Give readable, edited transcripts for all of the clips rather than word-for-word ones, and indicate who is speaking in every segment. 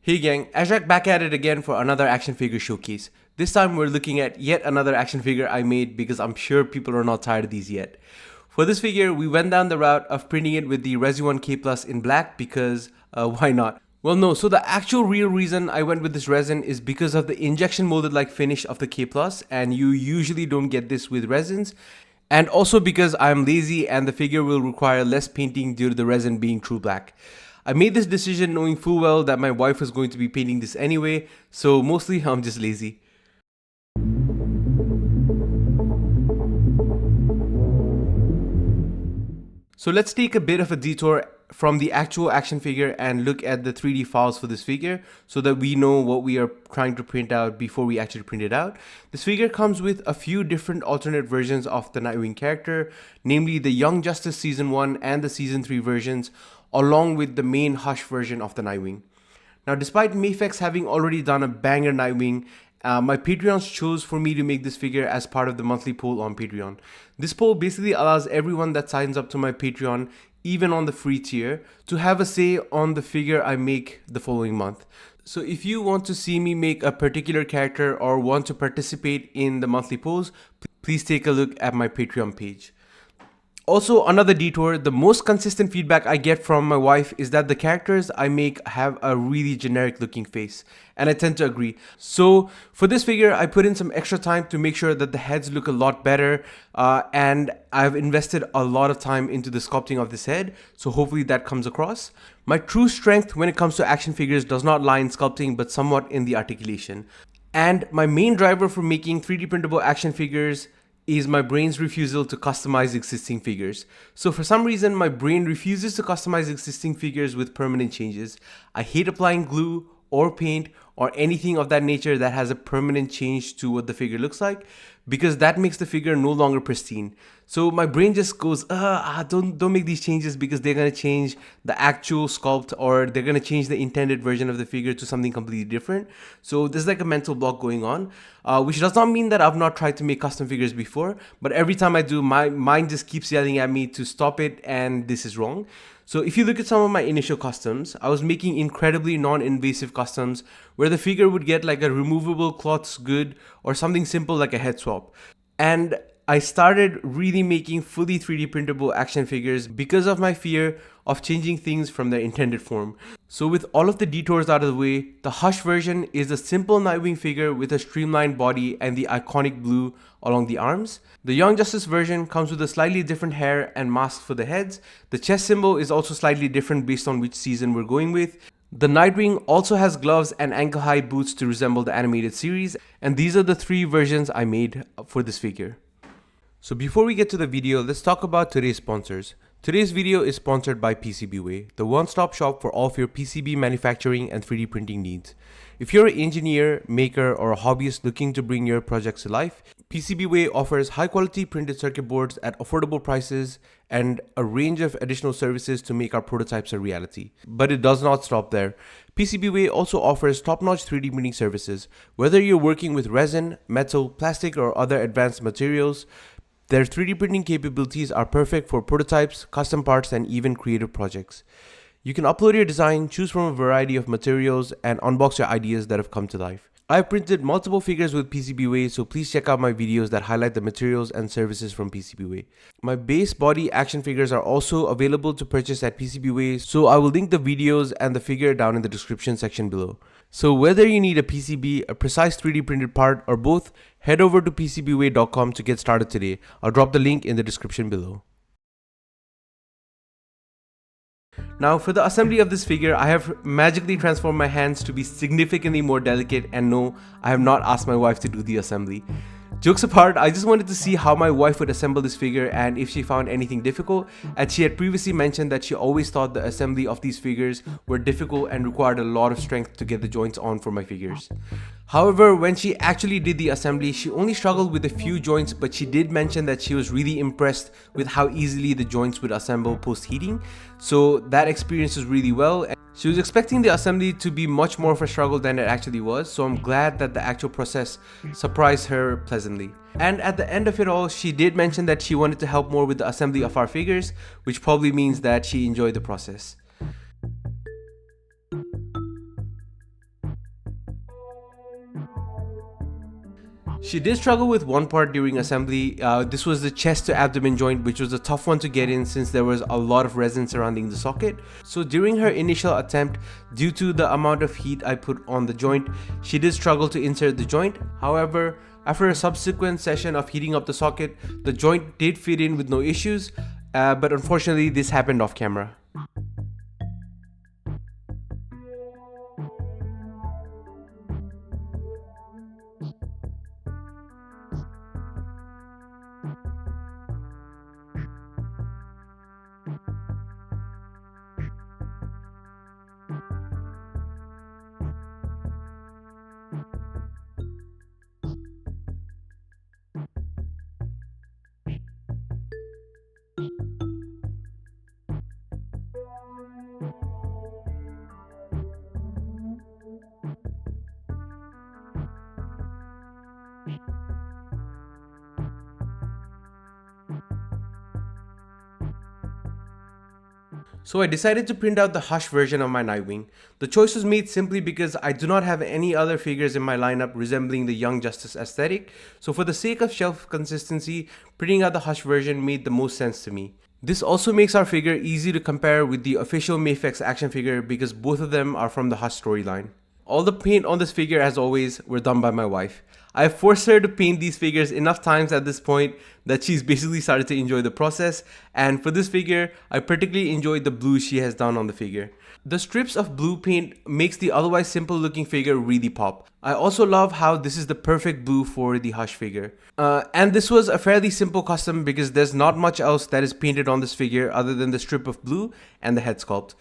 Speaker 1: Hey gang, Azrach back at it again for another action figure showcase. This time we're looking at yet another action figure I made because I'm sure people are not tired of these yet. For this figure, we went down the route of printing it with the Resione K Plus in black because why not? Well no, so the actual real reason I went with this resin is because of the injection molded like finish of the K Plus, and you usually don't get this with resins. And also because I'm lazy and the figure will require less painting due to the resin being true black. I made this decision knowing full well that my wife was going to be painting this anyway, so mostly I'm just lazy. So let's take a bit of a detour from the actual action figure and look at the 3D files for this figure so that we know what we are trying to print out before we actually print it out. This figure comes with a few different alternate versions of the Nightwing character, namely the Young Justice Season 1 and the Season 3 versions, along with the main Hush version of the Nightwing. Now, despite Mafex having already done a banger Nightwing, my Patreons chose for me to make this figure as part of the monthly poll on Patreon. This poll basically allows everyone that signs up to my Patreon, even on the free tier, to have a say on the figure I make the following month. So if you want to see me make a particular character or want to participate in the monthly polls, please take a look at my Patreon page. Also, another detour, the most consistent feedback I get from my wife is that the characters I make have a really generic looking face, and I tend to agree. So for this figure, I put in some extra time to make sure that the heads look a lot better, and I've invested a lot of time into the sculpting of this head, so hopefully that comes across. My true strength when it comes to action figures does not lie in sculpting, but somewhat in the articulation. And my main driver for making 3D printable action figures is my brain's refusal to customize existing figures. So for some reason, my brain refuses to customize existing figures with permanent changes. I hate applying glue or paint or anything of that nature that has a permanent change to what the figure looks like, because that makes the figure no longer pristine. So my brain just goes, don't make these changes because they're gonna change the actual sculpt, or they're gonna change the intended version of the figure to something completely different. So there's like a mental block going on, which does not mean that I've not tried to make custom figures before, but every time I do, my mind just keeps yelling at me to stop it, and this is wrong. So if you look at some of my initial customs, I was making incredibly non-invasive customs where the figure would get like a removable cloth good or something simple like a head swap. And I started really making fully 3D printable action figures because of my fear of changing things from their intended form. So with all of the detours out of the way, the Hush version is a simple Nightwing figure with a streamlined body and the iconic blue along the arms. The Young Justice version comes with a slightly different hair and mask for the heads. The chest symbol is also slightly different based on which season we're going with. The Nightwing also has gloves and ankle-high boots to resemble the animated series, and these are the 3 versions I made for this figure. So before we get to the video, let's talk about today's sponsors. Today's video is sponsored by PCB Way, the one-stop shop for all of your PCB manufacturing and 3D printing needs. If you're an engineer, maker, or a hobbyist looking to bring your projects to life, PCB Way offers high-quality printed circuit boards at affordable prices and a range of additional services to make our prototypes a reality. But it does not stop there. PCB Way also offers top-notch 3D printing services. Whether you're working with resin, metal, plastic, or other advanced materials, their 3D printing capabilities are perfect for prototypes, custom parts, and even creative projects. You can upload your design, choose from a variety of materials, and unbox your ideas that have come to life. I've printed multiple figures with PCB Way, so please check out my videos that highlight the materials and services from PCB Way. My base body action figures are also available to purchase at PCB Way, so I will link the videos and the figure down in the description section below. So whether you need a PCB, a precise 3D printed part, or both, head over to PCBWay.com to get started today. I'll drop the link in the description below. Now for the assembly of this figure, I have magically transformed my hands to be significantly more delicate, and no, I have not asked my wife to do the assembly. Jokes apart, I just wanted to see how my wife would assemble this figure and if she found anything difficult, as she had previously mentioned that she always thought the assembly of these figures were difficult and required a lot of strength to get the joints on for my figures. However, when she actually did the assembly, she only struggled with a few joints, but she did mention that she was really impressed with how easily the joints would assemble post-heating. So that experience was really well. She was expecting the assembly to be much more of a struggle than it actually was, so I'm glad that the actual process surprised her pleasantly. And at the end of it all, she did mention that she wanted to help more with the assembly of our figures, which probably means that she enjoyed the process. She did struggle with one part during assembly. This was the chest to abdomen joint, which was a tough one to get in since there was a lot of resin surrounding the socket. So during her initial attempt, due to the amount of heat I put on the joint, she did struggle to insert the joint. However, after a subsequent session of heating up the socket, the joint did fit in with no issues, but unfortunately this happened off camera. So I decided to print out the Hush version of my Nightwing. The choice was made simply because I do not have any other figures in my lineup resembling the Young Justice aesthetic, so for the sake of shelf consistency, printing out the Hush version made the most sense to me. This also makes our figure easy to compare with the official Mafex action figure because both of them are from the Hush storyline. All the paint on this figure, as always, were done by my wife. I have forced her to paint these figures enough times at this point that she's basically started to enjoy the process, and for this figure, I particularly enjoyed the blue she has done on the figure. The strips of blue paint makes the otherwise simple looking figure really pop. I also love how this is the perfect blue for the Hush figure. And this was a fairly simple custom because there's not much else that is painted on this figure other than the strip of blue and the head sculpt.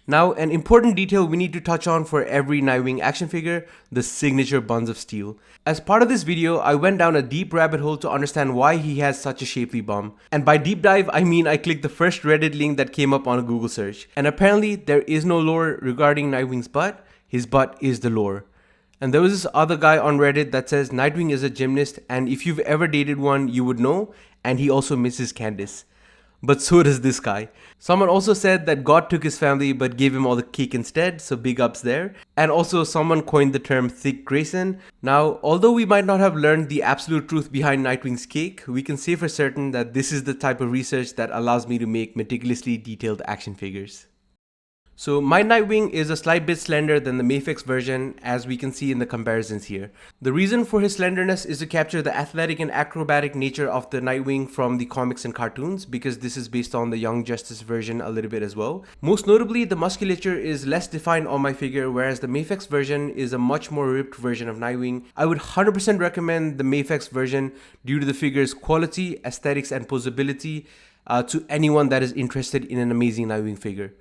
Speaker 1: Now, an important detail we need to touch on for every Nightwing action figure, the signature buns of steel. As part of this video, I went down a deep rabbit hole to understand why he has such a shapely bum. And by deep dive, I mean I clicked the first Reddit link that came up on a Google search. And apparently, there is no lore regarding Nightwing's butt. His butt is the lore. And there was this other guy on Reddit that says Nightwing is a gymnast, and if you've ever dated one, you would know, and he also misses Candace. But so does this guy. Someone also said that God took his family but gave him all the cake instead, so big ups there. And also someone coined the term thick Grayson. Now, although we might not have learned the absolute truth behind Nightwing's cake, we can say for certain that this is the type of research that allows me to make meticulously detailed action figures. So my Nightwing is a slight bit slender than the Mafex version, as we can see in the comparisons here. The reason for his slenderness is to capture the athletic and acrobatic nature of the Nightwing from the comics and cartoons, because this is based on the Young Justice version a little bit as well. Most notably, the musculature is less defined on my figure, whereas the Mafex version is a much more ripped version of Nightwing. I would 100% recommend the Mafex version due to the figure's quality, aesthetics, and posability to anyone that is interested in an amazing Nightwing figure.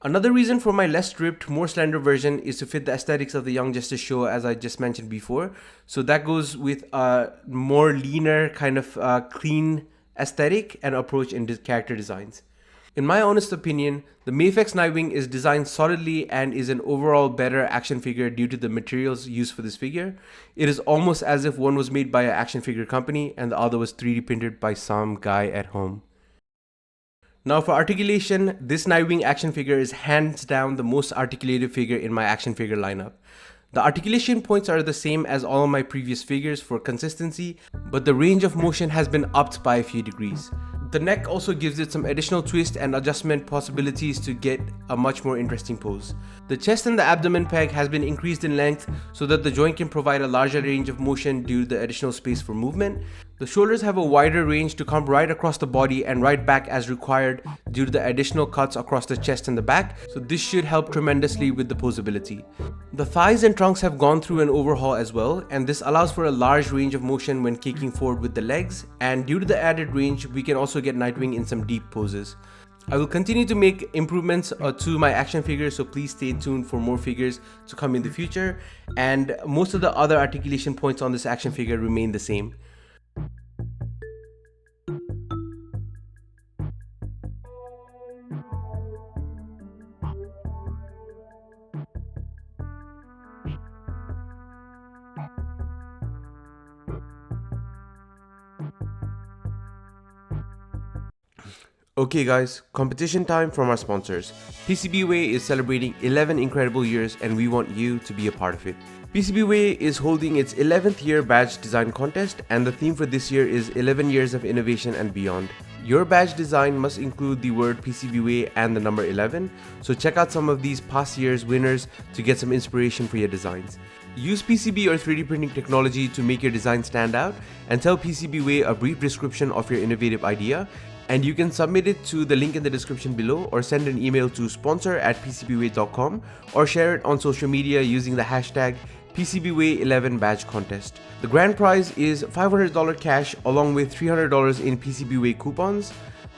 Speaker 1: Another reason for my less stripped, more slender version is to fit the aesthetics of the Young Justice show, as I just mentioned before. So that goes with a more leaner, kind of clean aesthetic and approach in character designs. In my honest opinion, the Mafex Nightwing is designed solidly and is an overall better action figure due to the materials used for this figure. It is almost as if one was made by an action figure company and the other was 3D printed by some guy at home. Now for articulation, this Nightwing action figure is hands down the most articulated figure in my action figure lineup. The articulation points are the same as all of my previous figures for consistency, but the range of motion has been upped by a few degrees. The neck also gives it some additional twist and adjustment possibilities to get a much more interesting pose. The chest and the abdomen peg has been increased in length so that the joint can provide a larger range of motion due to the additional space for movement. The shoulders have a wider range to come right across the body and right back as required due to the additional cuts across the chest and the back, so this should help tremendously with the posability. The thighs and trunks have gone through an overhaul as well, and this allows for a large range of motion when kicking forward with the legs, and due to the added range, we can also get Nightwing in some deep poses. I will continue to make improvements to my action figures, so please stay tuned for more figures to come in the future, and most of the other articulation points on this action figure remain the same. Okay guys, competition time from our sponsors. PCB Way is celebrating 11 incredible years and we want you to be a part of it. PCB Way is holding its 11th year badge design contest and the theme for this year is 11 years of innovation and beyond. Your badge design must include the word PCB Way and the number 11, so check out some of these past year's winners to get some inspiration for your designs. Use PCB or 3D printing technology to make your design stand out and tell PCB Way a brief description of your innovative idea, and you can submit it to the link in the description below or send an email to sponsor@pcbway.com or share it on social media using the hashtag PCBWay11 badge contest. The grand prize is $500 cash along with $300 in PCBWay coupons.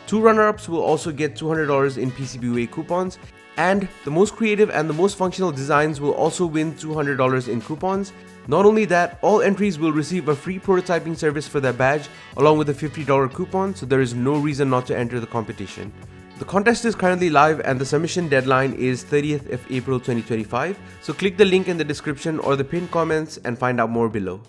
Speaker 1: 2 runner-ups will also get $200 in PCBWay coupons, and the most creative and the most functional designs will also win $200 in coupons. Not only that, all entries will receive a free prototyping service for their badge along with a $50 coupon, so there is no reason not to enter the competition. The contest is currently live and the submission deadline is 30th of April 2025, so click the link in the description or the pinned comments and find out more below.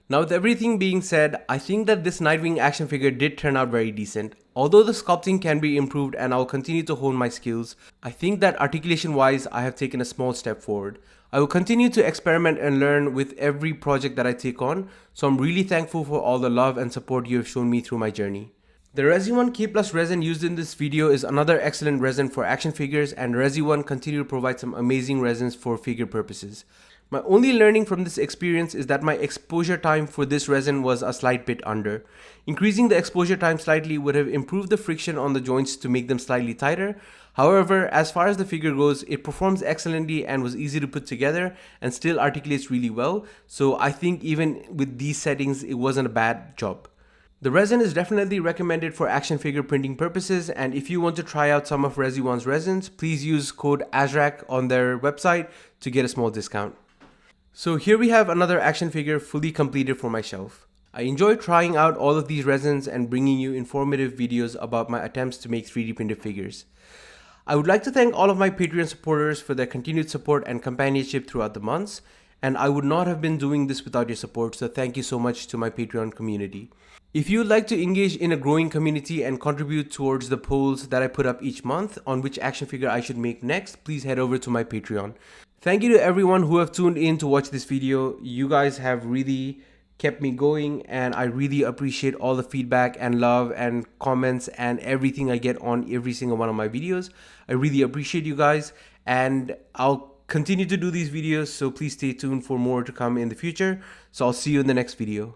Speaker 1: Now with everything being said, I think that this Nightwing action figure did turn out very decent. Although the sculpting can be improved and I'll continue to hone my skills, I think that articulation wise I have taken a small step forward. I will continue to experiment and learn with every project that I take on, so I'm really thankful for all the love and support you have shown me through my journey. The Resione K+ resin used in this video is another excellent resin for action figures, and Resione continue to provide some amazing resins for figure purposes. My only learning from this experience is that my exposure time for this resin was a slight bit under. Increasing the exposure time slightly would have improved the friction on the joints to make them slightly tighter. However, as far as the figure goes, it performs excellently and was easy to put together and still articulates really well. So I think even with these settings, it wasn't a bad job. The resin is definitely recommended for action figure printing purposes, and if you want to try out some of Resione's resins, please use code Azrach on their website to get a small discount. So here we have another action figure fully completed for my shelf. I enjoy trying out all of these resins and bringing you informative videos about my attempts to make 3D printed figures. I would like to thank all of my Patreon supporters for their continued support and companionship throughout the months, and I would not have been doing this without your support, so thank you so much to my Patreon community. If you would like to engage in a growing community and contribute towards the polls that I put up each month on which action figure I should make next, please head over to my Patreon. Thank you to everyone who have tuned in to watch this video. You guys have really kept me going and I really appreciate all the feedback and love and comments and everything I get on every single one of my videos. I really appreciate you guys, and I'll continue to do these videos, so please stay tuned for more to come in the future. So I'll see you in the next video.